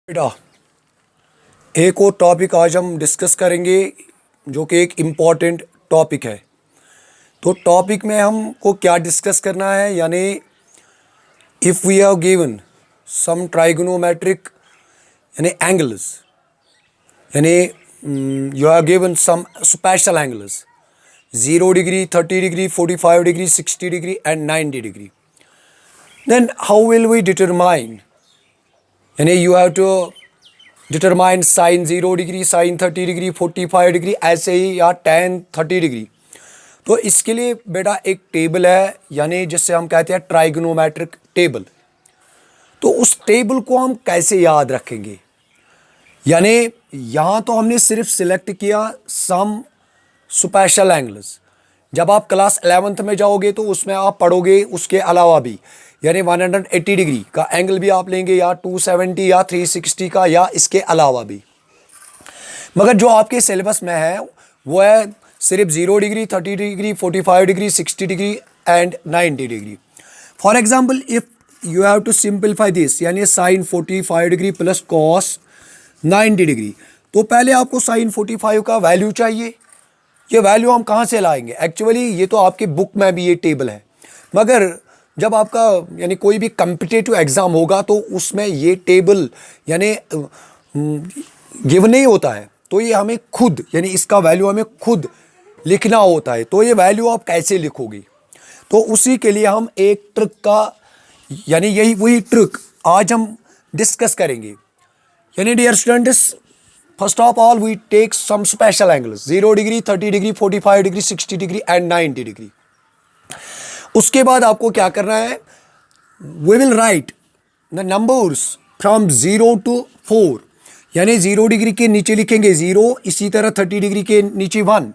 बेटा, एक और टॉपिक आज हम डिस्कस करेंगे जो कि एक इम्पॉर्टेंट टॉपिक है। तो टॉपिक में हमको क्या डिस्कस करना है, यानी if we have given some trigonometric यानी एंगल्स, यानी you have given some special angles 0 degree, 30 degree, 45 degree, 60 degree and 90 degree, then how will we determine, यानी you have to determine sine 0 degree, sine 30 degree, 45 degree, ऐसे ही या tan 30 degree. तो इसके लिए बेटा एक टेबल है, यानी जिससे हम कहते हैं ट्राइगोनोमेट्रिक टेबल। तो उस टेबल को हम कैसे याद रखेंगे, यानी यहाँ तो हमने सिर्फ सिलेक्ट किया सम स्पेशल एंगल्स। जब आप क्लास 11th में जाओगे तो उसमें आप पढ़ोगे उसके अलावा भी, यानी 180 डिग्री का एंगल भी आप लेंगे, या 270 या 360 का, या इसके अलावा भी। मगर जो आपके सिलेबस में है वो है सिर्फ 0 degree, 30 degree, 45 degree, 60 degree and 90 degree. For example, if you have to simplify this, यानी sine 45 degree plus cos 90 degree, तो पहले आपको साइन 45 का वैल्यू चाहिए। ये वैल्यू हम कहाँ से लाएंगे? एक्चुअली ये तो आपके बुक में भी ये टेबल है, मगर जब आपका यानी कोई भी कम्पिटिटिव एग्ज़ाम होगा तो उसमें ये टेबल यानी गिव नहीं होता है, तो ये हमें खुद, यानी इसका वैल्यू हमें खुद लिखना होता है। तो ये वैल्यू आप कैसे लिखोगे? तो उसी के लिए हम एक ट्रिक का, यानी यही वही ट्रिक आज हम डिस्कस करेंगे। यानी dear students, first of all we take some special angles 0 degree, 30 degree, 45 degree, 60 degree and 90 degree. उसके बाद आपको क्या करना है? We will write the numbers from 0 to 4, यानी 0 डिग्री के नीचे लिखेंगे 0, इसी तरह 30 डिग्री के नीचे 1,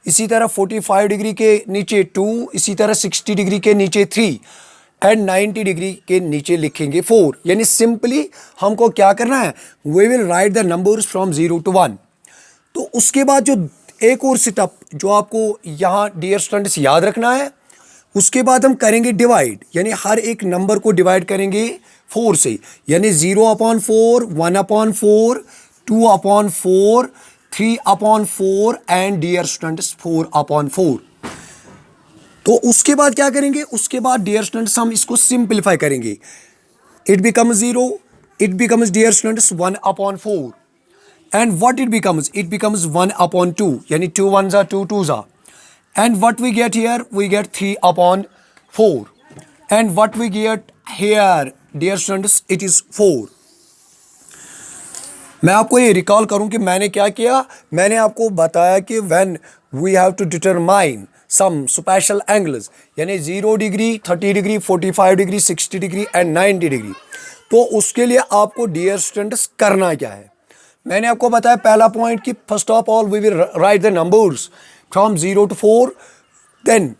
इसी तरह 45 डिग्री के नीचे 2, इसी तरह 60 डिग्री के नीचे 3 एंड 90 डिग्री के नीचे लिखेंगे 4। यानी सिंपली हमको क्या करना है? We will write the numbers from 0 to 1। तो उसके बाद जो एक और सेटअप जो आपको यहाँ डियर स्टूडेंट्स याद रखना है, उसके बाद हम करेंगे डिवाइड, यानी हर एक नंबर को डिवाइड करेंगे 4 से, यानी 0/4, 1/4, 2/4, 3/4 एंड डियर स्टूडेंट्स 4/4। तो उसके बाद क्या करेंगे? उसके बाद डियर स्टूडेंट्स हम इसको सिंपलीफाई करेंगे। It becomes 0, it becomes dear students 1/4 and what it becomes? It becomes 1/2, यानी 2 1s are 2 2s are, and what we get here? We get 3/4, and what we get here dear students, it is 4। मैं आपको ये recall करूं कि मैंने क्या किया। मैंने आपको बताया कि when we have to determine some special angles, यानी 0 degree, 30 degree, 45 degree, 60 degree and 90 degree, तो उसके लिए आपको डियर स्टूडेंट्स करना क्या है? मैंने आपको बताया पहला पॉइंट कि first of all we will write the numbers from 0 to 4, then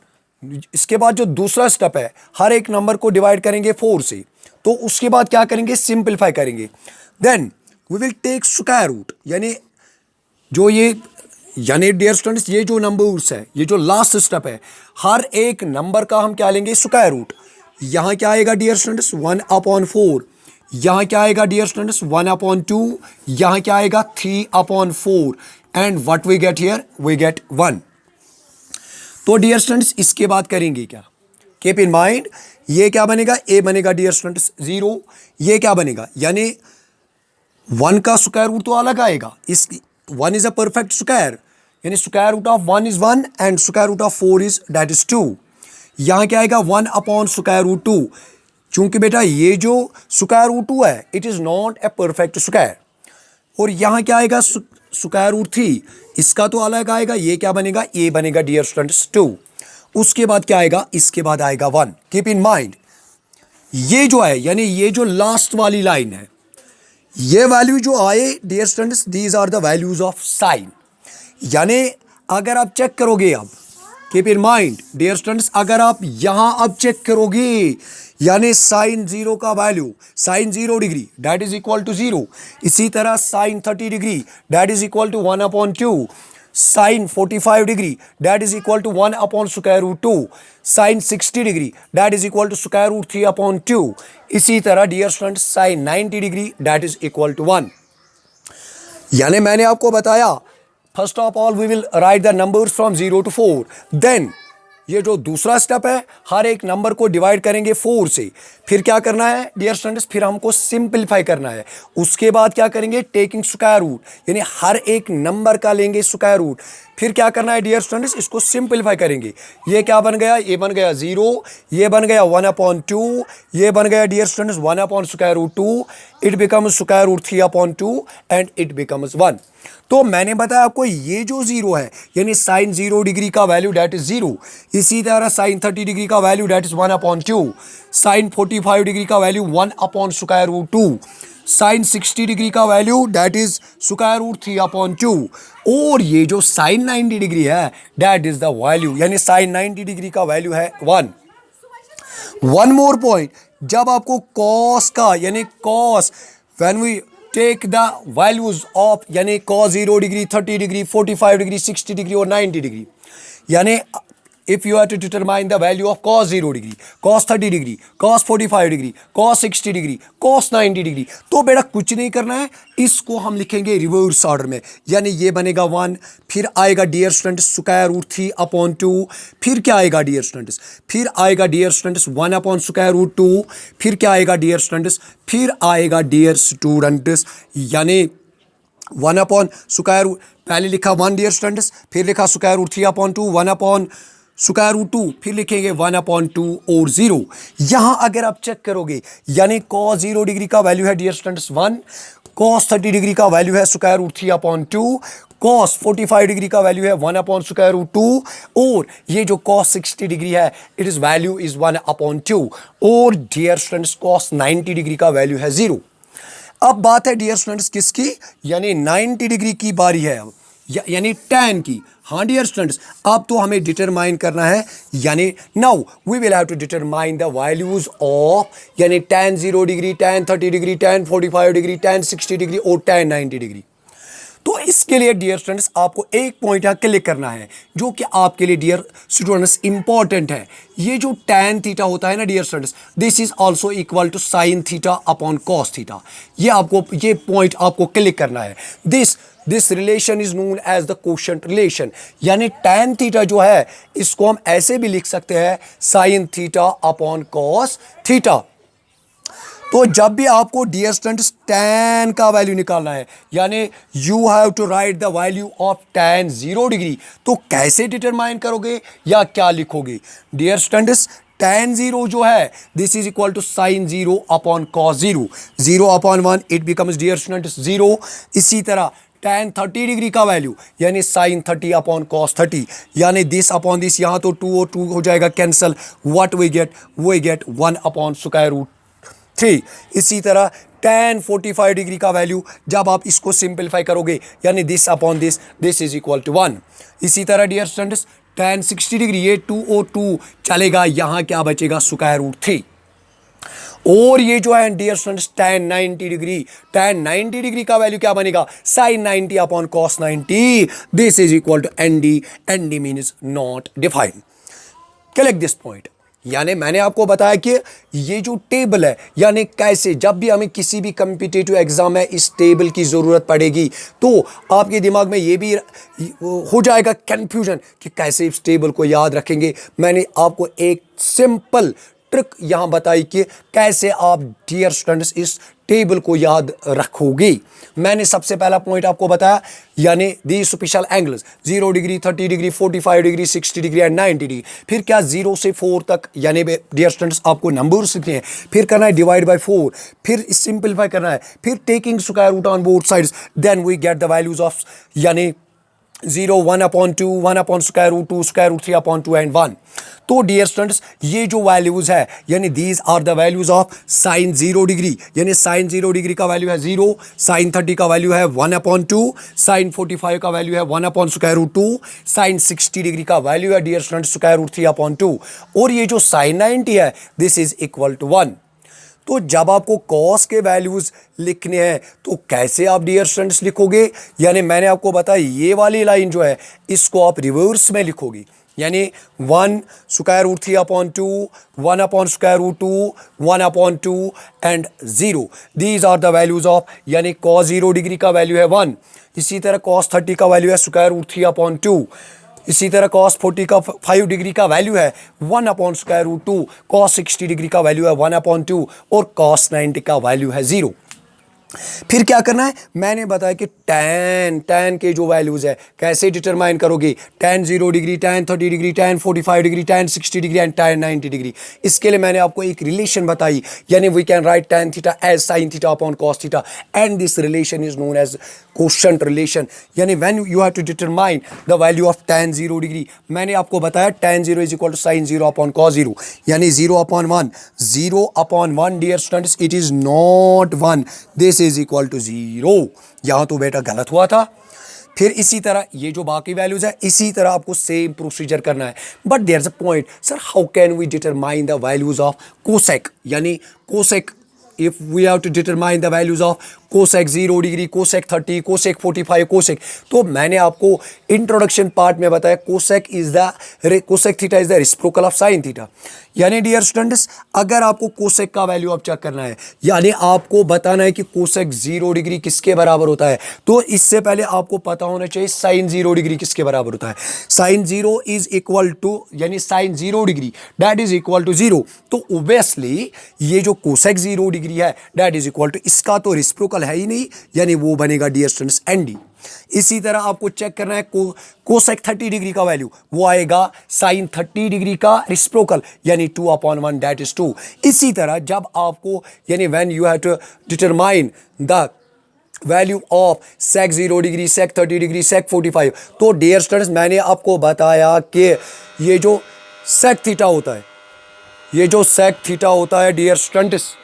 इसके बाद जो दूसरा स्टेप है, हर एक नंबर को डिवाइड करेंगे 4 से। तो उसके बाद क्या करेंगे? सिंपलीफाई करेंगे। Then we will take square root, यानी जो ये, यानी डियर स्टूडेंट्स ये जो नंबर्स है, ये जो लास्ट स्टेप है, हर एक नंबर का हम क्या लेंगे? Square root. यहाँ क्या आएगा डियर स्टूडेंट्स? 1/4। यहाँ क्या आएगा डियर स्टूडेंट्स? 1/2। यहाँ क्या आएगा? 3/4 and what we get here? We get 1। तो डियर स्टूडेंट्स इसके बाद करेंगे क्या? कीप इन माइंड, ये क्या बनेगा? ए बनेगा डियर स्टूडेंट्स 0। ये क्या बनेगा? यानी 1 का स्क्वायर रूट तो अलग आएगा। इस 1 इज अ परफेक्ट स्क्वायर, यानी square root of 1 is 1 and square root of 4 is that is 2। यहाँ क्या आएगा? 1/√2। चूंकि बेटा ये जो स्क्वायर रूट 2 है, it is not a perfect square. और यहाँ क्या आएगा? स्क्वायर रूट 3, इसका तो अलग आएगा। ये क्या बनेगा? ये बनेगा डियर स्टूडेंट्स 2। उसके बाद क्या आएगा? इसके बाद आएगा 1। कीप इन माइंड, ये जो है, यानी ये जो लास्ट वाली लाइन है, ये वैल्यू जो आए dear students, these are the values of sine. यानी अगर आप चेक करोगे, अब keep in mind dear students, अगर आप यहां अब चेक करोगे, यानी साइन 0 का value, sine 0 degree that is equal to 0, इसी तरह sine 30 degree that is equal to 1/2, sine 45 degree that is equal to 1 upon square root 2, sine 60 degree that is equal to square root 3 upon 2। इसी तरह dear student sine 90 degree that is equal to 1। यानी मैंने आपको बताया first of all we will write the numbers from 0 to 4, then ये जो दूसरा step है हर एक नंबर को डिवाइड करेंगे 4 से। फिर क्या करना है डियर स्टूडेंट्स, फिर हमको सिंपलीफाई करना है। उसके बाद क्या करेंगे, टेकिंग स्क्वायर रूट, यानी हर एक नंबर का लेंगे स्क्वायर रूट। फिर क्या करना है डियर स्टूडेंट्स, इसको सिंपलीफाई करेंगे। ये क्या बन गया, ये बन गया 0, ये बन गया 1/2, ये बन गया dear students 1/√2, it becomes square root 3/2 and it becomes 1। तो मैंने बताया आपको ये जो 0 है यानी साइन 0 डिग्री का वैल्यू डेट इज 0। इसी तरह साइन 30 डिग्री का value that is 1/2, sine 45 degree का वैल्यू 1/√2, साइन 60 डिग्री का value that is square root 3/2, और ये जो साइन 90 डिग्री है डेट इज द वैल्यू, यानी साइन 90 डिग्री का वैल्यू है 1। वन मोर पॉइंट, जब आपको कॉस का यानी cos when we take the values of यानी cos 0 degree, 30 degree, 45 degree, 60 degree और 90 डिग्री, यानी if you have to determine the value of cos 0 degree, cos 30 degree, cos 45 degree, cos 60 degree, cos 90 degree, तो बेटा कुछ नहीं करना है, इसको हम लिखेंगे रिवर्स ऑर्डर में। यानी ये बनेगा 1, फिर आएगा डियर स्टूडेंट्स स्क्वायर रूट 3/2, फिर क्या आएगा डियर स्टूडेंट्स, फिर आएगा डियर स्टूडेंट्स 1/√2, फिर क्या आएगा डियर स्टूडेंट्स, फिर आएगा डियर स्टूडेंट्स यानी 1/√, पहले लिखा 1 डियर स्टूडेंट्स, फिर लिखा स्क्वायर रूट 3/2, 1/√2, फिर लिखेंगे 1/2 और 0। यहां अगर आप चेक करोगे यानी cos 0 डिग्री का वैल्यू है डियर स्टूडेंट्स 1, cos 30 डिग्री का वैल्यू है स्क्वायर रूट 3/2, cos 45 डिग्री का वैल्यू है 1/√2, और ये जो cos 60 डिग्री है इट इज वैल्यू इज 1/2, और डियर स्टूडेंट्स cos 90 डिग्री का वैल्यू है 0। अब बात है डियर स्टूडेंट्स किसकी, यानी 90 डिग्री की बारी है अब, यानी tan की। हाँ डियर स्टूडेंट्स, अब तो हमें डिटरमाइन करना है, यानी now we will have to determine the values of यानी tan 0 degree, tan 30 degree, tan 45 degree, tan 60 degree और tan 90 डिग्री। तो इसके लिए डियर स्टूडेंट्स आपको एक पॉइंट यहाँ क्लिक करना है जो कि आपके लिए डियर स्टूडेंट्स इंपॉर्टेंट है। ये जो tan थीटा होता है ना dear students, this is also equal to sine theta upon cos theta. ये पॉइंट आपको क्लिक करना है। This relation is known as the quotient relation, यानी tan थीटा जो है इसको हम ऐसे भी लिख सकते हैं sine theta upon cos theta. तो जब भी आपको डियर स्टूडेंट्स tan का वैल्यू निकालना है यानी you have to write the value of tan 0 degree, तो कैसे डिटरमाइन करोगे या क्या लिखोगे डियर स्टूडेंट्स, tan 0 जो है this is equal to sine 0 upon cos 0, 0/1 it becomes dear students 0। इसी तरह tan 30 डिग्री का वैल्यू यानी साइन 30 अपॉन cos 30, यानी दिस अपॉन दिस, यहाँ तो 2 और 2 हो जाएगा कैंसल, व्हाट वी गेट 1/√3। इसी तरह tan 45 डिग्री का वैल्यू जब आप इसको सिंपलीफाई करोगे यानी this upon this is equal to 1। इसी तरह डियर स्टूडेंट्स tan 60 डिग्री, ये 2 और 2 चलेगा, यहाँ क्या बचेगा स्क्वायर रूट 3। और ये जो है डियर स्टूडेंट्स tan 90 डिग्री का वैल्यू क्या बनेगा, sine 90 upon cos 90, this is equal to ND means not defined. Collect this point, यानी मैंने आपको बताया कि ये जो टेबल है यानी कैसे जब भी हमें किसी भी कम्पिटिटिव एग्जाम में इस टेबल की ज़रूरत पड़ेगी तो आपके दिमाग में ये भी हो जाएगा कन्फ्यूजन कि कैसे इस टेबल को याद रखेंगे। मैंने आपको एक सिंपल ट्रिक यहाँ बताई कि कैसे आप डियर स्टूडेंट्स इस टेबल को याद रखोगे। मैंने सबसे पहला पॉइंट आपको बताया यानी दी special angles 0 degree, 30 degree, 45 degree, 60 degree and 90 degree. फिर क्या 0 से 4 तक यानी डियर स्टूडेंट्स आपको नंबर्स लिखने हैं, फिर करना है डिवाइड बाय 4, फिर सिंपलीफाई करना है, फिर taking square root on both sides, then we get the values of यानी 0, 1/2, 1/√2, स्क्वायर रूट 3/2 एंड 1। तो डियर स्टूडेंट्स ये जो वैल्यूज है यानी these are the values of sine 0 degree, यानी साइन 0 डिग्री का वैल्यू है 0, साइन 30 का वैल्यू है 1/2, साइन 45 का वैल्यू है 1/√2, साइन 60 डिग्री का वैल्यू है डियर स्टूडेंट्स स्क्वायर रूट 3/2, और ये जो साइन 90 है दिस इज इक्वल टू 1। तो जब आपको कॉस के वैल्यूज़ लिखने हैं तो कैसे आप डियर स्टूडेंट्स लिखोगे, यानी मैंने आपको बताया ये वाली लाइन जो है इसको आप रिवर्स में लिखोगे, यानी 1 square root 3 upon 2, 1 upon square root 2, 1 upon 2 and 0। These are the values of, यानी कॉस 0 डिग्री का वैल्यू है 1। इसी तरह कॉस 30 का वैल्यू है स्क्वायर रूट 3 अपॉन 2। इसी तरह कॉस 40 का 5 डिग्री का वैल्यू है 1 upon square root 2। Cos 60 degree का वैल्यू है 1 अपॉन 2 और कॉस 90 का वैल्यू है 0। फिर क्या करना है, मैंने बताया कि tan के जो वैल्यूज है कैसे डिटरमाइन करोगे, tan 0 degree, tan 30 degree, tan 45 degree, tan 60 degree and tan 90 degree. इसके लिए मैंने आपको एक रिलेशन बताई, यानी we can write tan theta as sin theta upon cos theta and this relation is known as quotient relation. यानी when you have to determine the value of tan 0 degree, मैंने आपको बताया tan 0 is equal to sin 0 upon cos 0, यानी 0 upon 1, 0 upon 1 dear students it is not 1, this is equal to 0। यहां तो बेटा गलत हुआ था। फिर इसी तरह ये जो बाकी वैल्यूज है इसी तरह आपको सेम प्रोसीजर करना है। But there is a point, sir how can we determine the values of cosec, यानी cosec if we have to determine the values of cosec 0 degree, cosec 30, cosec 45, cosec, तो मैंने आपको इंट्रोडक्शन पार्ट में बताया cosec theta is the reciprocal of sin theta. यानी dear students अगर आपको cosec का वैल्यू आप चेक करना है, यानी आपको बताना है कि cosec 0 डिग्री किसके बराबर होता है, तो इससे पहले आपको पता होना चाहिए sin 0 डिग्री किसके बराबर होता है। sin 0 इज इक्वल टू, यानी sin 0 degree that is equal to 0, तो ओब्वियसली ये जो cosec 0 डिग्री है दैट इज इक्वल टू, इसका तो रेसिप्रोकल है ही नहीं, यानी वो बनेगा डियर स्टूडेंट्स एनडी। इसी तरह आपको चेक करना है कोसेक 30 डिग्री का वैल्यू, वो आएगा साइन 30 डिग्री का रेसिप्रोकल, यानी 2 अपॉन 1 दैट इज 2। इसी तरह जब आपको, यानी when you have to determine the value of sec 0 degree, sec 30 degree, sec 45, तो डियर स्टूडेंट्स मैंने आपको बताया कि ये जो सेक थीटा होता है, ये जो सेक थीटा होता है डियर स्टूडेंट्स,